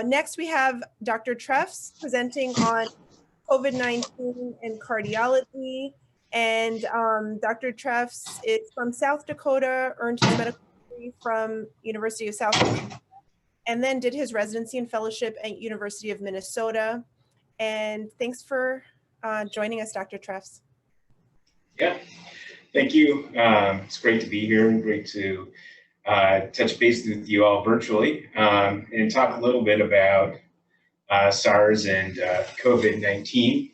Next, we have Dr. Trefz presenting on COVID-19 and cardiology. And Dr. Trefz is from South Dakota, earned his medical degree from University of South Dakota, and then did his residency and fellowship at University of Minnesota. And thanks for joining us, Dr. Trefz. Yeah, thank you. It's great to be here and great to touch base with you all virtually and talk a little bit about SARS and COVID-19.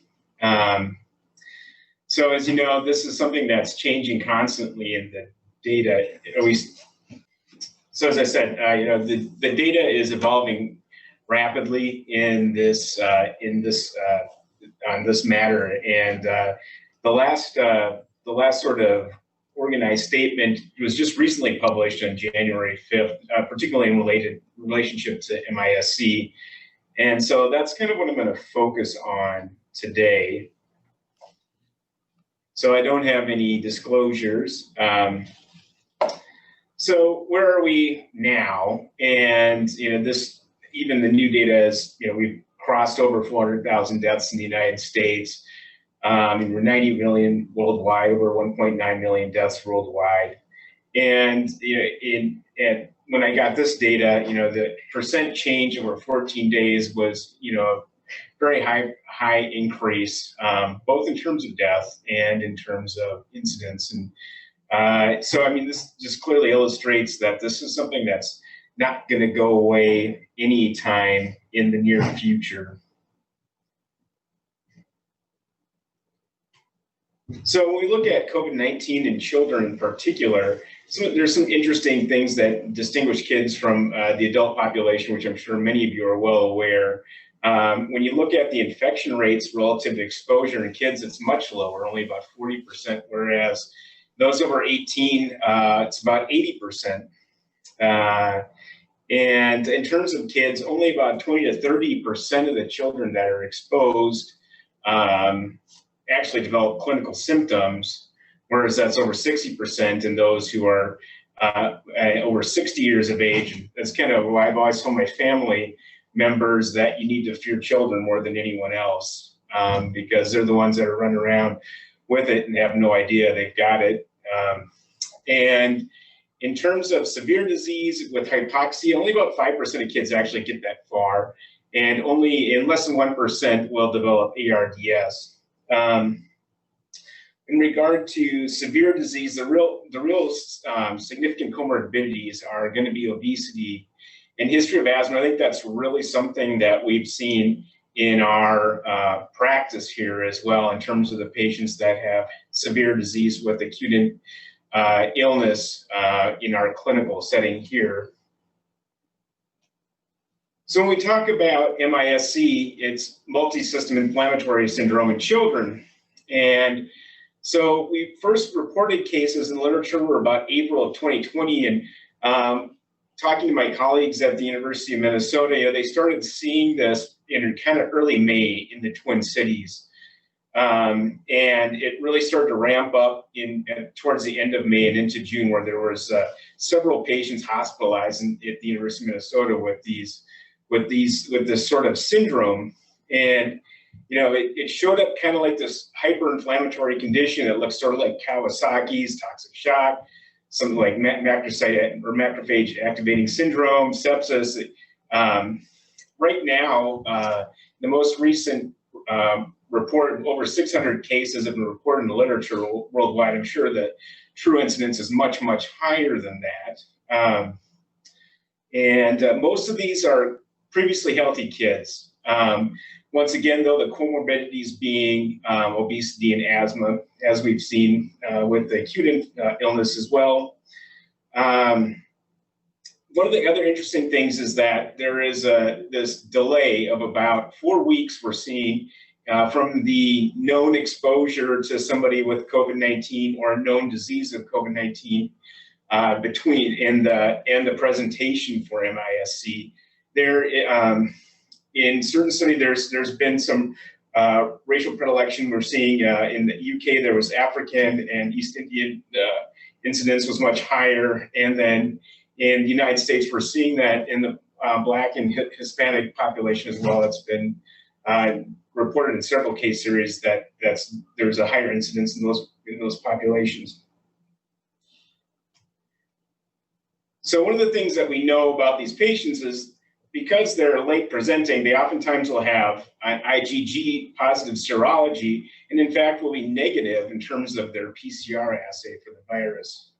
So as you know, this is something that's changing constantly in the data. So as I said, the data is evolving rapidly in this on this matter, and the last sort of organized statement was just recently published on January 5th, particularly in relationship to MISC. And so that's kind of what I'm going to focus on today. So I don't have any disclosures. So where are we now? And even the new data is, we've crossed over 400,000 deaths in the United States. We're 90 million worldwide, over 1.9 million deaths worldwide. And when I got this data, the percent change over 14 days was, a very high increase, both in terms of death and in terms of incidence. And so, this just clearly illustrates that this is something that's not going to go away anytime in the near future. So when we look at COVID-19 in children in particular, there's some interesting things that distinguish kids from the adult population, which I'm sure many of you are well aware. When you look at the infection rates relative to exposure in kids, it's much lower, only about 40%, whereas those over 18, it's about 80%. And in terms of kids, only about 20 to 30% of the children that are exposed actually develop clinical symptoms, whereas that's over 60% in those who are over 60 years of age. That's kind of why I've always told my family members that you need to fear children more than anyone else, because they're the ones that are running around with it and have no idea they've got it. And in terms of severe disease with hypoxia, only about 5% of kids actually get that far, and only in less than 1% will develop ARDS. In regard to severe disease, the real significant comorbidities are going to be obesity and history of asthma. I think that's really something that we've seen in our practice here as well, in terms of the patients that have severe disease with acute illness in our clinical setting here. So when we talk about MISC, it's multi-system inflammatory syndrome in children. And so we first reported cases in the literature were about April of 2020, and talking to my colleagues at the University of Minnesota, they started seeing this in kind of early May in the Twin Cities. And it really started to ramp up towards the end of May and into June, where there was several patients hospitalized at the University of Minnesota with this sort of syndrome. And it showed up kind of like this hyperinflammatory condition that looks sort of like Kawasaki's, toxic shock, something like macrocyte or macrophage activating syndrome, sepsis. Right now, the most recent report, over 600 cases have been reported in the literature worldwide. I'm sure the true incidence is much, much higher than that. And most of these are previously healthy kids. Once again, though, the comorbidities being obesity and asthma, as we've seen with the acute illness as well. One of the other interesting things is that there is this delay of about 4 weeks we're seeing from the known exposure to somebody with COVID-19 or a known disease of COVID-19 between the presentation for MISC. There, in certain studies, there's been some racial predilection. We're seeing in the UK there was African and East Indian incidence was much higher, and then in the United States we're seeing that in the Black and Hispanic population as well. It's been reported in several case series that there's a higher incidence in those populations. So one of the things that we know about these patients is because they're late presenting, they oftentimes will have an IgG positive serology, and in fact will be negative in terms of their PCR assay for the virus.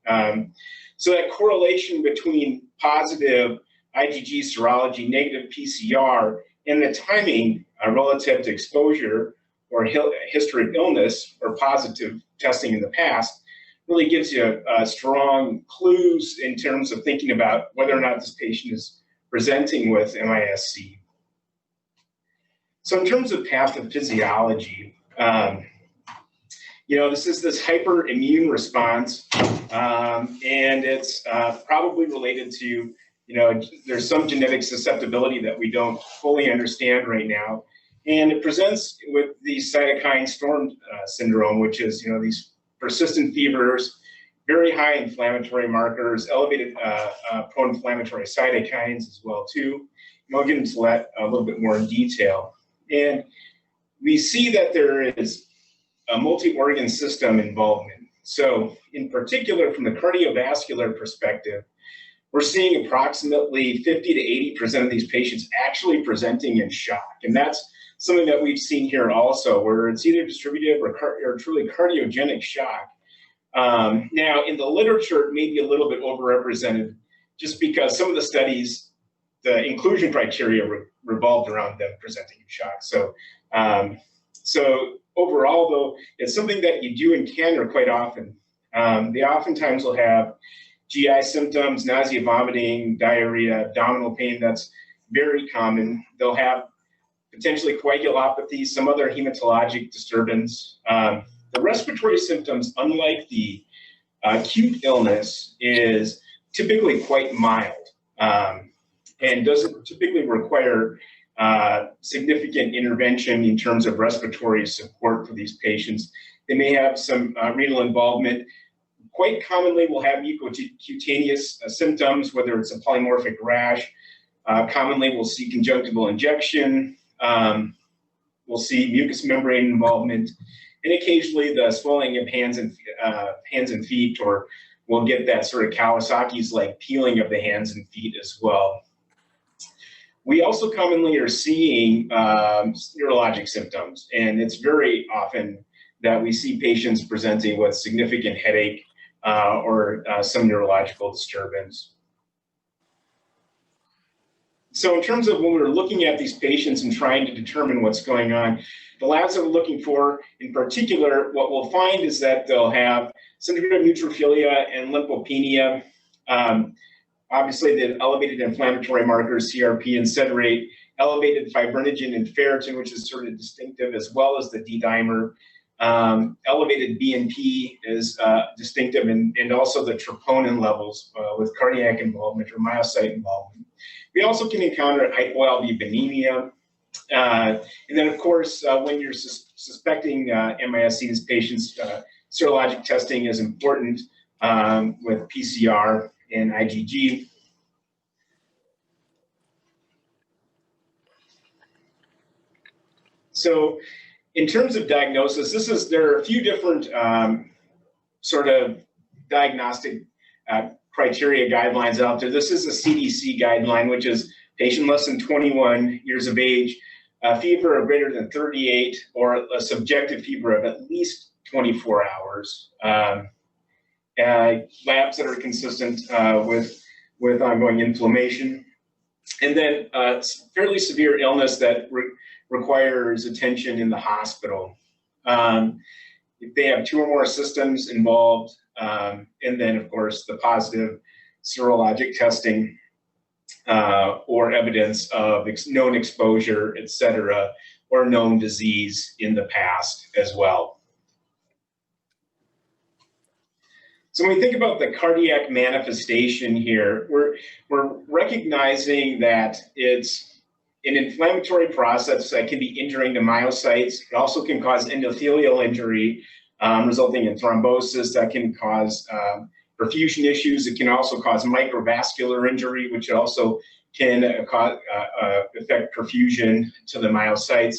So that correlation between positive IgG serology, negative PCR, and the timing relative to exposure or history of illness or positive testing in the past really gives you strong clues in terms of thinking about whether or not this patient is presenting with MIS-C. So in terms of pathophysiology, this is this hyperimmune response, and it's probably related to, there's some genetic susceptibility that we don't fully understand right now. And it presents with the cytokine storm syndrome, which is, these persistent fevers, very high inflammatory markers, elevated pro-inflammatory cytokines as well too. And I'll get into that a little bit more in detail. And we see that there is a multi-organ system involvement. So in particular, from the cardiovascular perspective, we're seeing approximately 50 to 80% of these patients actually presenting in shock. And that's something that we've seen here also, where it's either distributive or truly cardiogenic shock. Now, in the literature, it may be a little bit overrepresented just because some of the studies, the inclusion criteria revolved around them presenting in shock. So, so overall, though, it's something that you do encounter quite often. They oftentimes will have GI symptoms, nausea, vomiting, diarrhea, abdominal pain. That's very common. They'll have potentially coagulopathy, some other hematologic disturbance. The respiratory symptoms, unlike the acute illness, is typically quite mild and doesn't typically require significant intervention in terms of respiratory support for these patients. They may have some renal involvement. Quite commonly, we'll have mucocutaneous symptoms, whether it's a polymorphic rash. Commonly, we'll see conjunctival injection. We'll see mucous membrane involvement, and occasionally the swelling of hands and feet, or we'll get that sort of Kawasaki's like peeling of the hands and feet as well. We also commonly are seeing neurologic symptoms, and it's very often that we see patients presenting with significant headache or some neurological disturbance. So in terms of when we're looking at these patients and trying to determine what's going on, the labs that we're looking for, in particular, what we'll find is that they'll have some degree of neutrophilia and lymphopenia. Obviously, the elevated inflammatory markers, CRP and sed rate, elevated fibrinogen and ferritin, which is sort of distinctive, as well as the D-dimer. Elevated BNP is distinctive, and also the troponin levels with cardiac involvement or myocyte involvement. We also can encounter hypoalbuminemia. And then, of course, when you're suspecting MIS-C in these patients, serologic testing is important with PCR and IgG. So in terms of diagnosis, there are a few different sort of diagnostic criteria guidelines out there. This is a CDC guideline, which is patient less than 21 years of age, fever of greater than 38, or a subjective fever of at least 24 hours. Labs that are consistent with ongoing inflammation. And then fairly severe illness that requires attention in the hospital. If they have 2 or more systems involved, and then, of course, the positive serologic testing or evidence of known exposure, et cetera, or known disease in the past as well. So when we think about the cardiac manifestation here, we're recognizing that it's an inflammatory process that can be injuring to myocytes. It also can cause endothelial injury, resulting in thrombosis that can cause perfusion issues. It can also cause microvascular injury, which also can affect perfusion to the myocytes.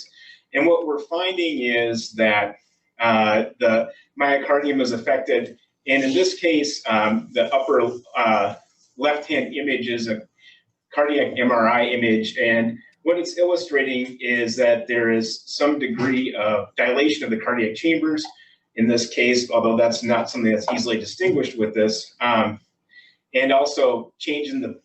And what we're finding is that the myocardium is affected. And in this case, the upper left-hand image is a cardiac MRI image. And what it's illustrating is that there is some degree of dilation of the cardiac chambers in this case, although that's not something that's easily distinguished with this. And also change in the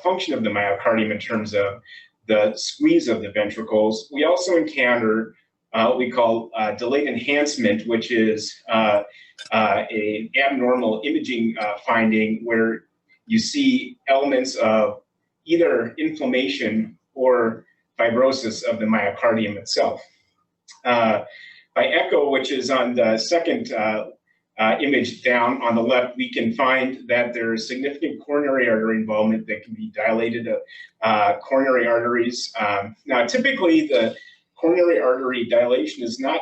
function of the myocardium in terms of the squeeze of the ventricles. We also encounter what we call delayed enhancement, which is an abnormal imaging finding where you see elements of either inflammation or fibrosis of the myocardium itself. By echo, which is on the second image down on the left, we can find that there is significant coronary artery involvement that can be dilated coronary arteries. Now, typically, the coronary artery dilation is not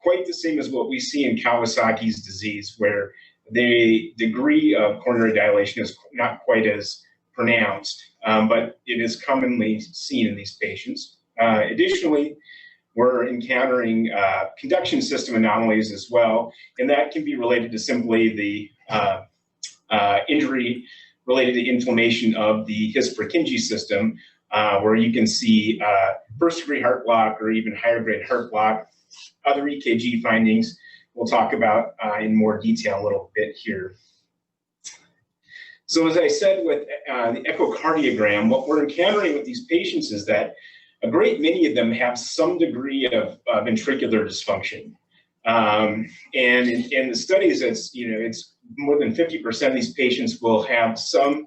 quite the same as what we see in Kawasaki's disease, where the degree of coronary dilation is not quite as pronounced, but it is commonly seen in these patients. Additionally, we're encountering conduction system anomalies as well, and that can be related to simply the injury related to inflammation of the His-Purkinje system, where you can see first-degree heart block or even higher-grade heart block. Other EKG findings we'll talk about in more detail a little bit here. So as I said with the echocardiogram, what we're encountering with these patients is that a great many of them have some degree of ventricular dysfunction. And in the studies, it's more than 50% of these patients will have some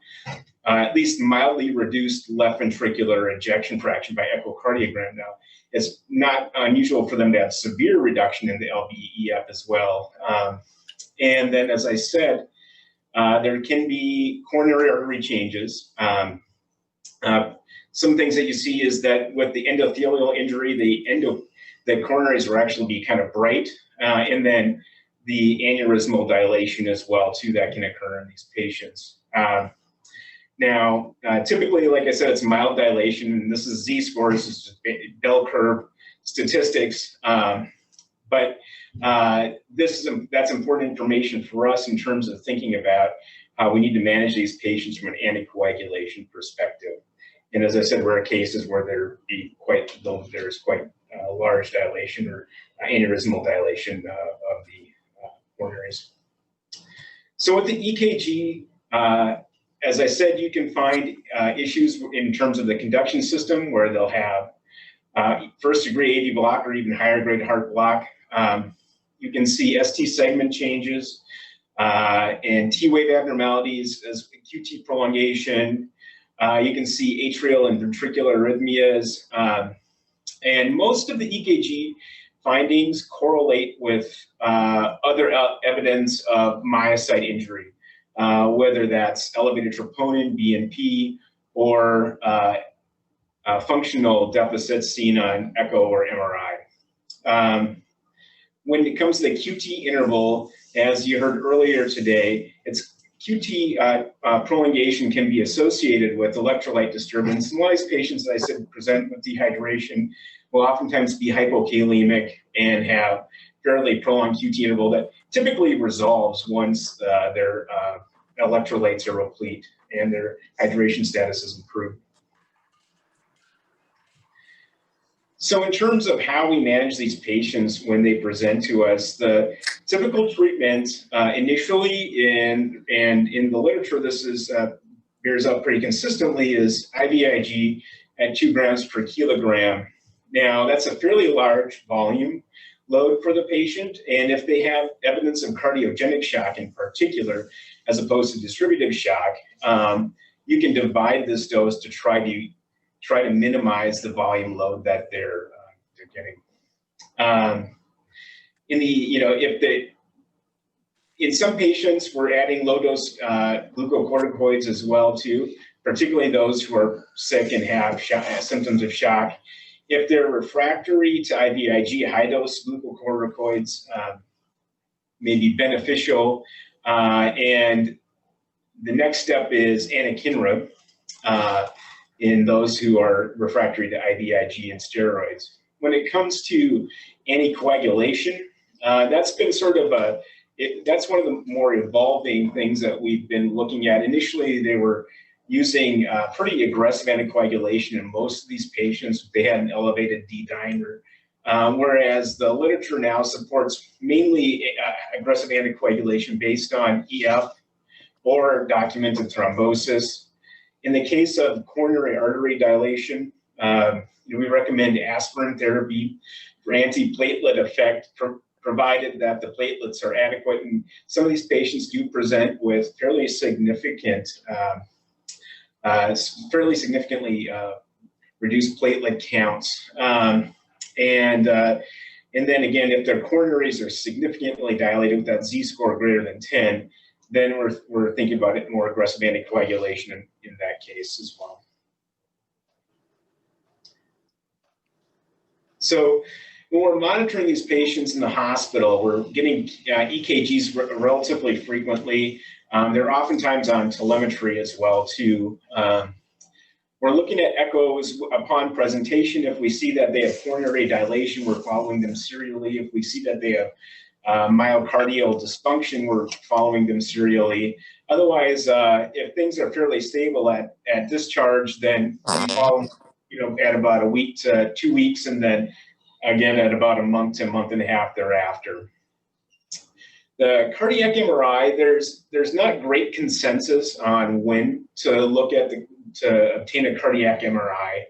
at least mildly reduced left ventricular ejection fraction by echocardiogram. Now, it's not unusual for them to have severe reduction in the LVEF as well. And then, as I said, there can be coronary artery changes. Some things that you see is that with the endothelial injury, the coronaries will actually be kind of bright, and then the aneurysmal dilation as well too that can occur in these patients. Now, typically, like I said, it's mild dilation, and this is Z-scores, this is just bell curve statistics. But that's important information for us in terms of thinking about how we need to manage these patients from an anticoagulation perspective. And as I said, rare cases where there's quite large dilation or aneurysmal dilation of the coronaries. So with the EKG, as I said, you can find issues in terms of the conduction system where they'll have first-degree AV block or even higher-grade heart block. You can see ST segment changes and T-wave abnormalities as QT prolongation. You can see atrial and ventricular arrhythmias. And most of the EKG findings correlate with other evidence of myocyte injury, whether that's elevated troponin, BNP, or functional deficits seen on echo or MRI. When it comes to the QT interval, as you heard earlier today, QT prolongation can be associated with electrolyte disturbance. And a lot of these patients, as I said, present with dehydration, will oftentimes be hypokalemic and have fairly prolonged QT interval that typically resolves once their electrolytes are replete and their hydration status is improved. So in terms of how we manage these patients when they present to us, the typical treatment initially and in the literature, this is bears out pretty consistently, is IVIG at 2 grams per kilogram. Now, that's a fairly large volume load for the patient, and if they have evidence of cardiogenic shock in particular, as opposed to distributive shock, you can divide this dose to try to minimize the volume load that they're getting. In some patients, we're adding low-dose glucocorticoids as well too, particularly those who are sick and have symptoms of shock. If they're refractory to IVIG, high-dose glucocorticoids may be beneficial. And the next step is anakinra. in those who are refractory to IVIG and steroids. When it comes to anticoagulation, that's been sort of that's one of the more evolving things that we've been looking at. Initially, they were using pretty aggressive anticoagulation in most of these patients. They had an elevated D-dimer, whereas the literature now supports mainly aggressive anticoagulation based on EF or documented thrombosis. In the case of coronary artery dilation, we recommend aspirin therapy for antiplatelet effect, provided that the platelets are adequate. And some of these patients do present with fairly significantly reduced platelet counts. And then again, if their coronaries are significantly dilated with that Z-score greater than 10, then we're thinking about it more aggressive anticoagulation in that case as well. So when we're monitoring these patients in the hospital, we're getting EKGs relatively frequently. They're oftentimes on telemetry as well too. We're looking at echoes upon presentation. If we see that they have coronary dilation, we're following them serially. If we see that they have myocardial dysfunction, we're following them serially. Otherwise, if things are fairly stable at discharge, then we follow at about a week to 2 weeks, and then again at about a month to a month and a half thereafter. The cardiac MRI, there's not great consensus on when to look at to obtain a cardiac MRI.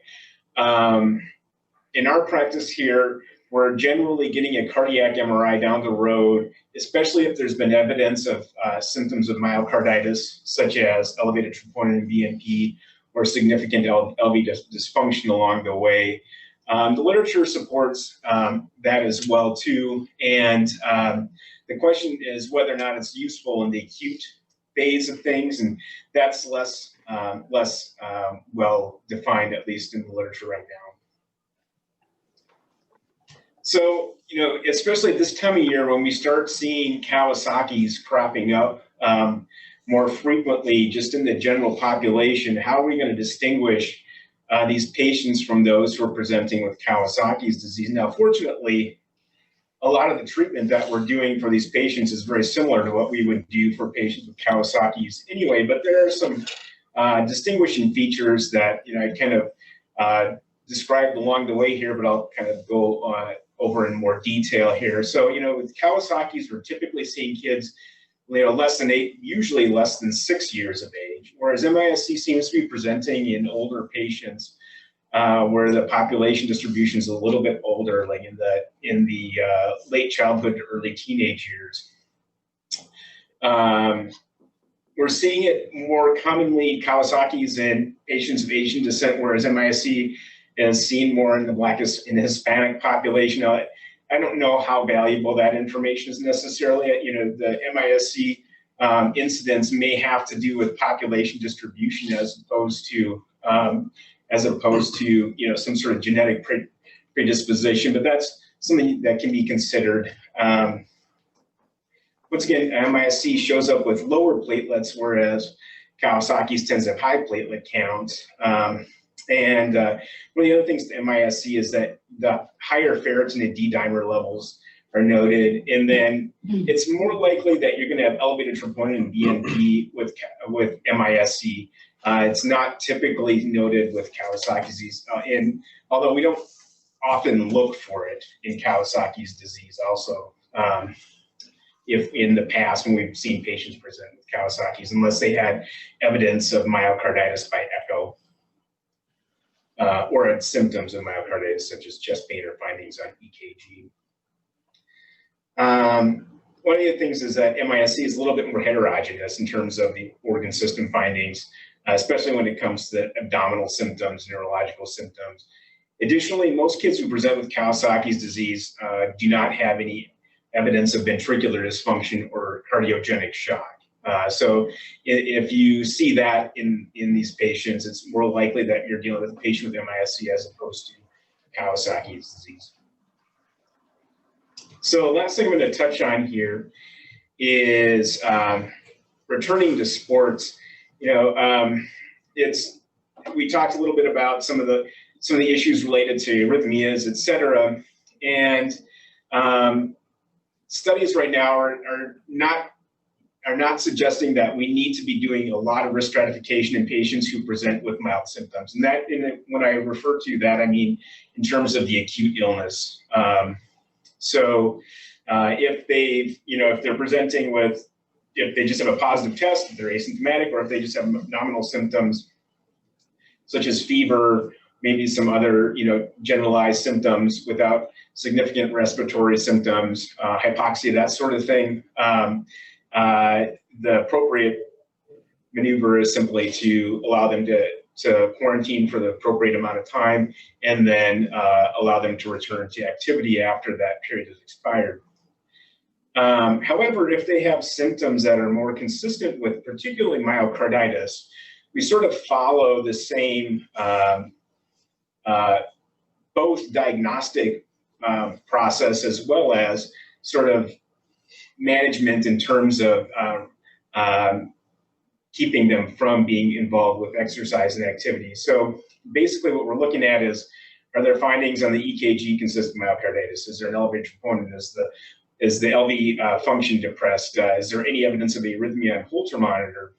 In our practice here, we're generally getting a cardiac MRI down the road, especially if there's been evidence of symptoms of myocarditis, such as elevated troponin and BNP, or significant LV dysfunction along the way. The literature supports that as well too, and the question is whether or not it's useful in the acute phase of things, and that's less well defined, at least in the literature right now. So, especially at this time of year when we start seeing Kawasaki's cropping up more frequently just in the general population, how are we going to distinguish these patients from those who are presenting with Kawasaki's disease? Now, fortunately, a lot of the treatment that we're doing for these patients is very similar to what we would do for patients with Kawasaki's anyway, but there are some distinguishing features that I kind of described along the way here, but I'll kind of go over in more detail here. So, with Kawasaki's, we're typically seeing kids, less than 8, usually less than 6 years of age, whereas MISC seems to be presenting in older patients, where the population distribution is a little bit older, like in the late childhood to early teenage years. We're seeing it more commonly, Kawasaki's, in patients of Asian descent, whereas MISC is seen more in the Black and Hispanic population. Now, I don't know how valuable that information is necessarily. The MISC incidence may have to do with population distribution as opposed to some sort of genetic predisposition, but that's something that can be considered. Once again, MISC shows up with lower platelets, whereas Kawasaki's tends to have high platelet counts. And one of the other things to MISC is that the higher ferritin and D-dimer levels are noted, and then it's more likely that you're going to have elevated troponin and BNP with MISC. It's not typically noted with Kawasaki's disease, and although we don't often look for it in Kawasaki's disease also, if in the past when we've seen patients present with Kawasaki's, unless they had evidence of myocarditis by echo, or had symptoms of myocarditis such as chest pain or findings on EKG. One of the things is that MISC is a little bit more heterogeneous in terms of the organ system findings, especially when it comes to abdominal symptoms, neurological symptoms. Additionally, most kids who present with Kawasaki's disease do not have any evidence of ventricular dysfunction or cardiogenic shock. So if you see that in these patients, it's more likely that you're dealing with a patient with MISC as opposed to Kawasaki's disease. So last thing I'm going to touch on here is returning to sports. It's we talked a little bit about some of the issues related to arrhythmias, et cetera. And studies right now are not suggesting that we need to be doing a lot of risk stratification in patients who present with mild symptoms. And that, when I refer to that, I mean in terms of the acute illness. If they're presenting with, if they just have a positive test, if they're asymptomatic, or if they just have nominal symptoms, such as fever, maybe some other, generalized symptoms without significant respiratory symptoms, hypoxia, that sort of thing, the appropriate maneuver is simply to allow them to quarantine for the appropriate amount of time, and then allow them to return to activity after that period has expired. However, if they have symptoms that are more consistent with particularly myocarditis, we sort of follow the same both diagnostic process as well as sort of management in terms of keeping them from being involved with exercise and activity. So basically what we're looking at is, are there findings on the EKG consistent myocarditis? Is there an elevated troponin? Is the LV function depressed? Is there any evidence of arrhythmia on Holter monitor?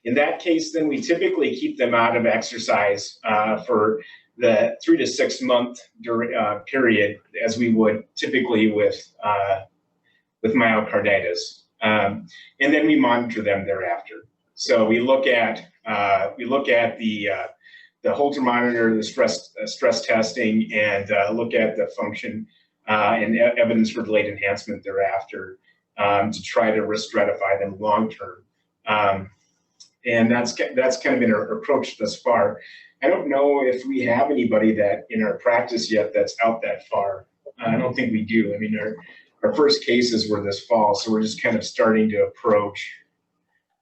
In that case, then we typically keep them out of exercise for the 3 to 6 month period, as we would typically with myocarditis, and then we monitor them thereafter. So we look at the Holter monitor, the stress testing, and look at the function and evidence for delayed enhancement thereafter to try to risk stratify them long term. And that's kind of been our approach thus far. I don't know if we have anybody that in our practice yet that's out that far. I don't think we do. I mean, our first cases were this fall, so we're just kind of starting to approach.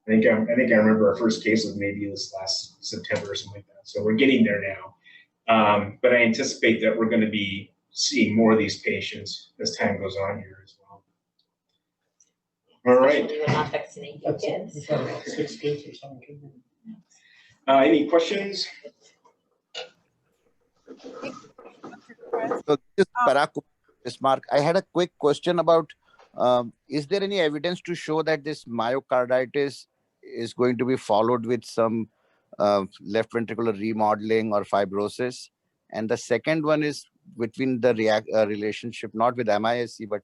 I think I remember our first case was maybe this last September or something like that. So we're getting there now. But I anticipate that we're going to be seeing more of these patients as time goes on here as well. All right. We were not vaccinating kids. 6 kids or something. Any questions? So this Barack Mark, I had a quick question about, is there any evidence to show that this myocarditis is going to be followed with some left ventricular remodeling or fibrosis? And the second one is between the relationship, not with MISC, but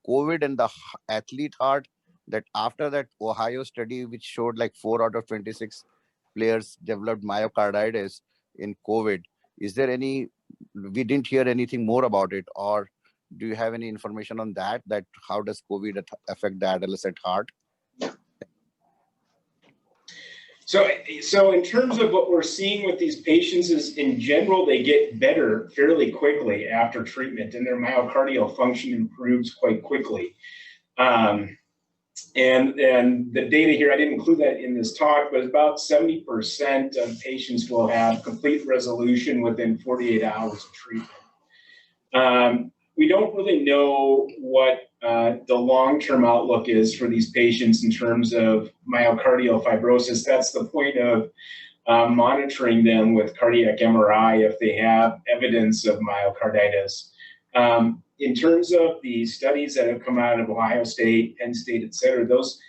COVID and the athlete heart, that after that Ohio study, which showed like 4 out of 26 players developed myocarditis in COVID. Is there any, we didn't hear anything more about it, or do you have any information on that how does COVID affect the adolescent heart? So in terms of what we're seeing with these patients is, in general, they get better fairly quickly after treatment, and their myocardial function improves quite quickly. And the data here, I didn't include that in this talk, but about 70% of patients will have complete resolution within 48 hours of treatment. We don't really know what the long-term outlook is for these patients in terms of myocardial fibrosis. That's the point of monitoring them with cardiac MRI if they have evidence of myocarditis. In terms of the studies that have come out of Ohio State, Penn State, et cetera, those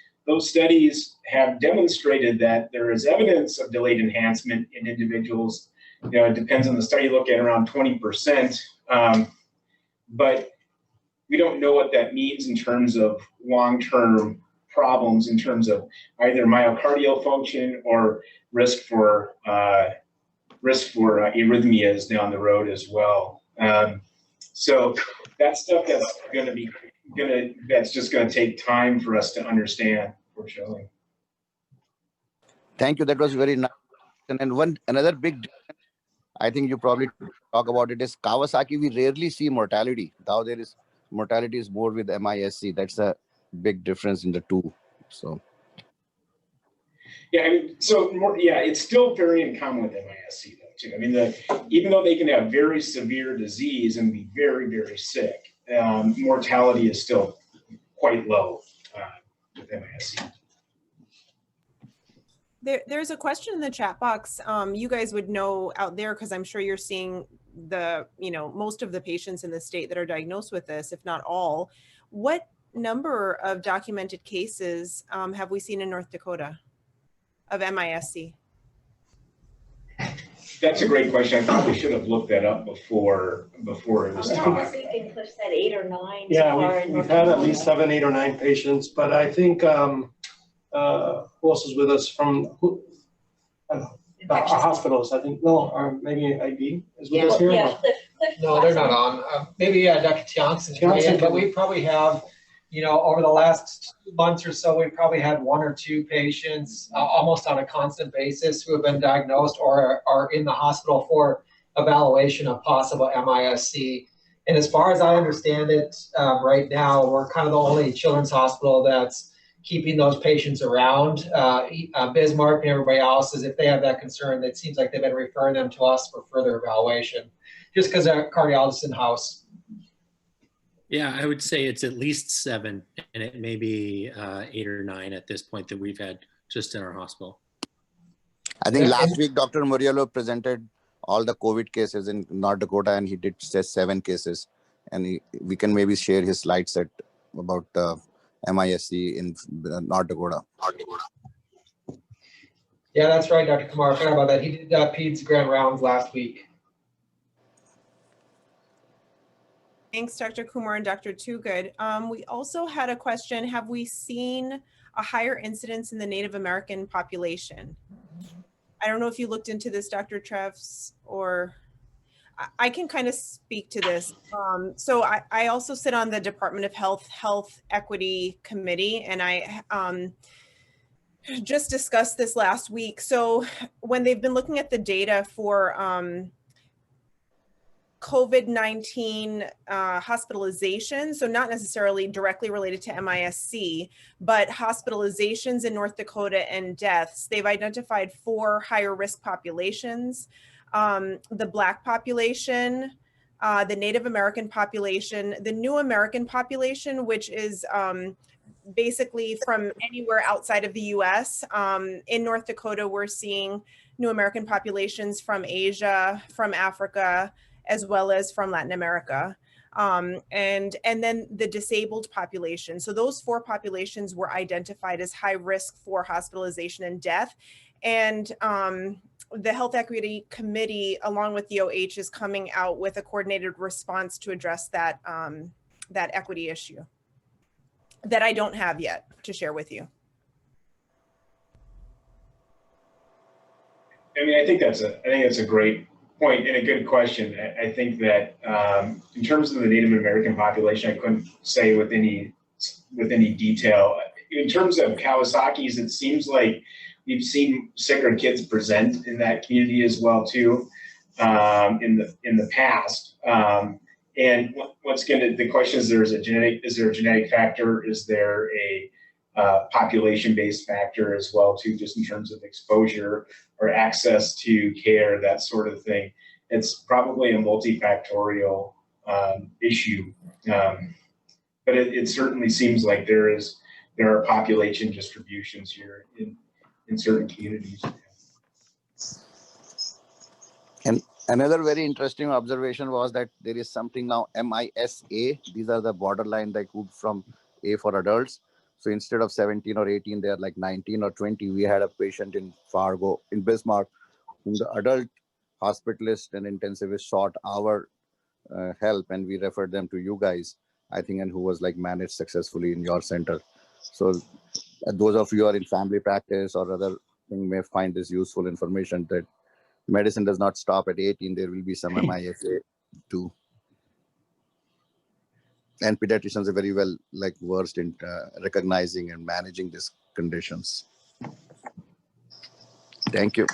studies have demonstrated that there is evidence of delayed enhancement in individuals. It depends on the study, you look at around 20%. But we don't know what that means in terms of long-term problems, in terms of either myocardial function or risk for arrhythmias down the road as well. So that's stuff that's just going to take time for us to understand, unfortunately. Thank you. That was very nice. And another big difference, I think you probably talk about it, is Kawasaki. We rarely see mortality. Now there is mortality is more with MISC. That's a big difference in the two. So. Yeah, I mean, it's still very in common with MISC though too. I mean, even though they can have very severe disease and be very, very sick, mortality is still quite low with MISC. There's a question in the chat box. You guys would know out there because I'm sure you're seeing most of the patients in the state that are diagnosed with this, if not all. What number of documented cases have we seen in North Dakota of MIS-C? That's a great question. I probably should have looked that up before it was I was taught. thinking Cliff said 8 or 9. Yeah, so far in we've North had at Dakota. least 7, 8, or 9 patients, but I think, who else is with us from, I don't know, our hospitals, I think, no, or maybe IB is with us here? Yeah, Cliff. No, they're not on. Maybe Dr. Tiongson, but we probably have, over the last 2 months or so, we've probably had 1 or 2 patients almost on a constant basis who have been diagnosed or are in the hospital for evaluation of possible MIS-C. And as far as I understand it, right now, we're kind of the only children's hospital that's keeping those patients around. Bismarck and everybody else is, if they have that concern, it seems like they've been referring them to us for further evaluation, just because our cardiologist in-house. Yeah, I would say it's at least 7, and it may be 8 or 9 at this point that we've had just in our hospital. I think last week, Dr. Muriello presented all the COVID cases in North Dakota, and he did say 7 cases. And we can maybe share his slide set about MIS-C in North Dakota. Yeah, that's right, Dr. Kumar. I forgot about that. He did PEDS grand rounds last week. Thanks, Dr. Kumar and Dr. Toogood. We also had a question, have we seen a higher incidence in the Native American population? I don't know if you looked into this, Dr. Trefz, or I can kind of speak to this. So I also sit on the Department of Health Equity Committee, and I just discussed this last week. So when they've been looking at the data for COVID-19 hospitalizations, so not necessarily directly related to MIS-C, but hospitalizations in North Dakota and deaths, they've identified 4 higher risk populations: the Black population, the Native American population, the New American population, which is basically from anywhere outside of the US. In North Dakota, we're seeing New American populations from Asia, from Africa, as well as from Latin America. And then the disabled population. So those 4 populations were identified as high risk for hospitalization and death. And the Health Equity Committee, along with the OH, is coming out with a coordinated response to address that, that equity issue that I don't have yet to share with you. I mean, I think that's a great point and a good question. I think that in terms of the Native American population, I couldn't say with any detail. In terms of Kawasaki's, it seems like we've seen sicker kids present in that community as well too, in the past. And the question is, is there a genetic factor? Is there a population-based factor as well too, just in terms of exposure or access to care, that sort of thing? It's probably a multifactorial issue, but it certainly seems like there are population distributions here in certain communities. And another very interesting observation was that there is something now MISA. These are the borderline like from A for adults. So instead of 17 or 18, they are like 19 or 20. We had a patient in Fargo, in Bismarck, whom the adult hospitalist and intensivist sought our help, and we referred them to you guys, I think, and who was like managed successfully in your center. So those of you who are in family practice or other thing may find this useful information, that medicine does not stop at 18. There will be some MISA too. And pediatricians are very well versed in recognizing and managing these conditions. Thank you.